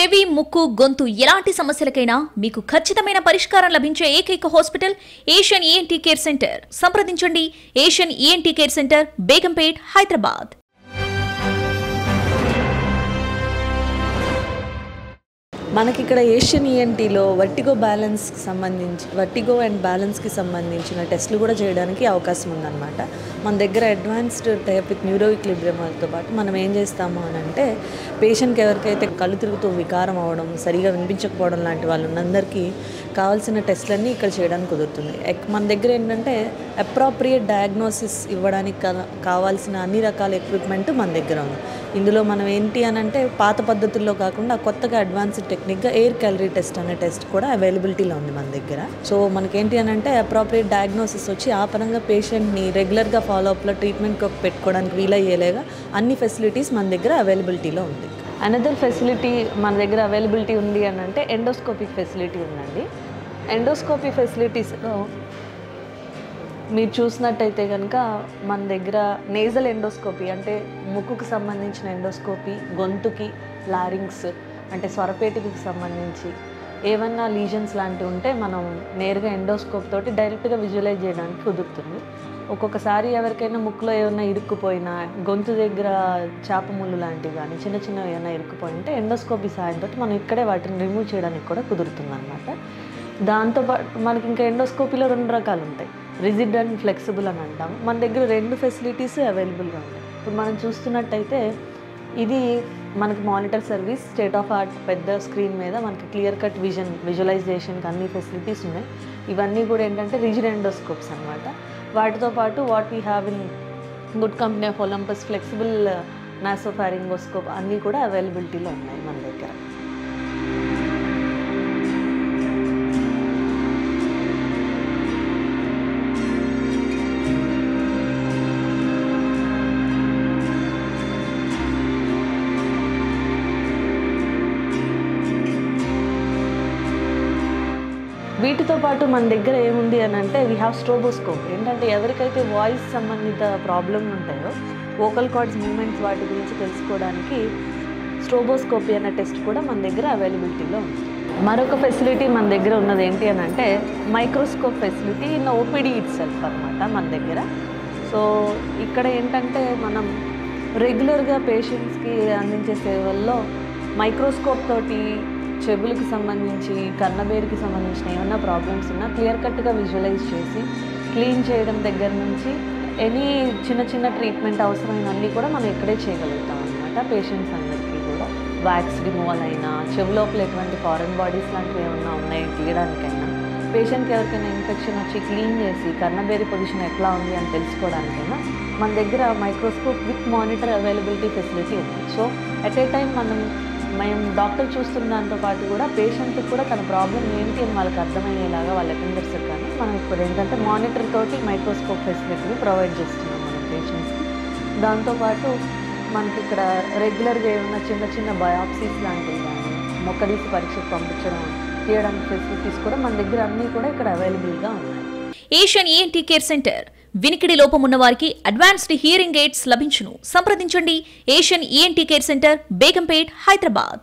చెవి ముక్కు గొంతు ఎలాంటి సమస్యలకైనా మీకు ఖచ్చితమైన పరిష్కారం లభించే ఏకైక hospital Asian ENT care center. సంప్రదించండి Asian ENT care center, Begumpet, Hyderabad. మనకి ఇక్కడ ఏషియన్ ఈఎన్టీలో వర్టిగో అండ్ బ్యాలెన్స్కి సంబంధించిన టెస్టులు కూడా చేయడానికి అవకాశం ఉందన్నమాట. మన దగ్గర అడ్వాన్స్డ్ టైప్ విత్ న్యూరో ఈక్విలిబ్రియంతో పాటు మనం ఏం చేస్తాము అని అంటే, పేషెంట్కి ఎవరికైతే కళ్ళు తిరుగుతూ వికారం అవ్వడం, సరిగా వినిపించకపోవడం లాంటి వాళ్ళందరికీ కావాల్సిన టెస్టులన్నీ ఇక్కడ చేయడానికి కుదురుతుంది. మన దగ్గర ఏంటంటే అప్రాప్రియేట్ డయాగ్నోసిస్ ఇవ్వడానికి కావాల్సిన అన్ని రకాల ఎక్విప్మెంట్ మన దగ్గర ఉంది. ఇందులో మనం ఏంటి అని అంటే, పాత పద్ధతుల్లో కాకుండా కొత్తగా అడ్వాన్స్డ్ టెక్నిక్గా ఎయిర్ క్యాలరీ టెస్ట్ అనే టెస్ట్ కూడా అవైలబిలిటీలో ఉంది మన దగ్గర. సో మనకేంటి అని అంటే, అప్రాప్రియేట్ డయాగ్నోసిస్ వచ్చి ఆ పరంగా పేషెంట్ని రెగ్యులర్గా ఫాలోఅప్లో ట్రీట్మెంట్ పెట్టుకోవడానికి వీలయ్యేలాగా అన్ని ఫెసిలిటీస్ మన దగ్గర అవైలబిలిటీలో ఉంది. అనదర్ ఫెసిలిటీ మన దగ్గర అవైలబిలిటీ ఉంది అని అంటే ఎండోస్కోపిక్ ఫెసిలిటీ ఉందండి. ఎండోస్కోపీ ఫెసిలిటీస్లో మీరు చూసినట్టయితే కనుక మన దగ్గర నేజల్ ఎండోస్కోపీ అంటే ముక్కుకు సంబంధించిన ఎండోస్కోపీ, గొంతుకి లారింగ్స్ అంటే స్వరపేటికి సంబంధించి ఏమన్నా లీజన్స్ లాంటివి ఉంటే మనం నేరుగా ఎండోస్కోప్ తోటి డైరెక్ట్గా విజువలైజ్ చేయడానికి కుదురుతుంది. ఒక్కొక్కసారి ఎవరికైనా ముక్కులో ఏమైనా ఇరుక్కుపోయినా, గొంతు దగ్గర చాపముళ్ళు లాంటివి కానీ చిన్న చిన్నవి ఏమైనా ఇరుక్కుపోయింటే ఎండోస్కోపీ సాయంతో మనం ఇక్కడే వాటిని రిమూవ్ చేయడానికి కూడా కుదురుతుంది అనమాట. దాంతోపాటు మనకి ఇంకా ఎండోస్కోపీలో 2 రకాలు ఉంటాయి, రిజిడ్ అండ్ ఫ్లెక్సిబుల్ అని అంటాము. మన దగ్గర 2 ఫెసిలిటీస్ అవైలబుల్గా ఉంటాయి. ఇప్పుడు మనం చూస్తున్నట్టయితే ఇది మనకి monitor service, state of art పెద్ద స్క్రీన్ మీద మనకి క్లియర్ కట్ విజువలైజేషన్కి అన్ని ఫెసిలిటీస్ ఉన్నాయి. ఇవన్నీ కూడా ఏంటంటే రిజిడ్ ఎండోస్కోప్స్ అనమాట. వాటితో పాటు what we have in good company of Olympus flexible nasopharyngoscope అన్నీ కూడా అవైలబిలిటీలో ఉన్నాయి మన దగ్గర. వీటితో పాటు మన దగ్గర ఏముంది అని అంటే వీ హ్యావ్ స్ట్రోబోస్కోప్. ఏంటంటే ఎవరికైతే వాయిస్ సంబంధిత ప్రాబ్లమ్లు ఉంటాయో, వోకల్ కార్డ్స్ మూమెంట్స్ వాటి గురించి తెలుసుకోవడానికి స్ట్రోబోస్కోపీ అనే టెస్ట్ కూడా మన దగ్గర అవైలబిలిటీలో ఉంది. మరొక ఫెసిలిటీ మన దగ్గర ఉన్నది ఏంటి అని అంటే microscope facility in OPD it self అనమాట మన దగ్గర. సో ఇక్కడ ఏంటంటే మనం రెగ్యులర్గా పేషెంట్స్కి అందించే సేవల్లో మైక్రోస్కోప్ తోటి చెవులకు సంబంధించి, కన్నబేరుకి సంబంధించిన ఏమన్నా ప్రాబ్లమ్స్ ఉన్నా క్లియర్ కట్గా విజువలైజ్ చేసి క్లీన్ చేయడం దగ్గర నుంచి ఎనీ చిన్న చిన్న ట్రీట్మెంట్ అవసరమైనవన్నీ కూడా మనం ఇక్కడే చేయగలుగుతాం అనమాట. పేషెంట్స్ అందరికీ కూడా వ్యాక్స్ రిమూవల్ అయినా, చెవు లోపల ఎటువంటి ఫారెన్ బాడీస్ లాంటివి ఏమన్నా ఉన్నాయి తీయడానికైనా, పేషెంట్కి ఎవరికైనా ఇన్ఫెక్షన్ వచ్చి క్లీన్ చేసి కన్నబేరి పొజిషన్ ఎట్లా ఉంది అని తెలుసుకోవడానికైనా మన దగ్గర microscope with monitor availability facility ఉంది. సో అట్ ఏ టైం మేము డాక్టర్ చూస్తున్న దాంతో పాటు కూడా పేషెంట్కి కూడా తన ప్రాబ్లం ఏంటి అని వాళ్ళకి అర్థమయ్యేలాగా వాళ్ళ అటెండర్స్ కానీ మనం ఇప్పుడు ఏంటంటే మానిటర్ తోటి మైక్రోస్కోప్ ఫెసిలిటీని ప్రొవైడ్ చేస్తున్నాం మన పేషెంట్స్కి. దాంతోపాటు మనకి ఇక్కడ రెగ్యులర్గా ఏమైనా చిన్న చిన్న బయాప్సీస్ లాంటివి కానీ, మొక్కదీసి పరీక్షకు పంపించడం, తీయడానికి ఫెసిలిటీస్ కూడా మన దగ్గర అన్నీ కూడా ఇక్కడ అవైలబుల్గా ఉన్నాయి. Asian ENT care centre. వినికిడి లోపం ఉన్న వారికి అడ్వాన్స్డ్ హియరింగ్ ఎయిడ్స్ లభించును. సంప్రదించండి Asian ENT care center, Begumpet, Hyderabad.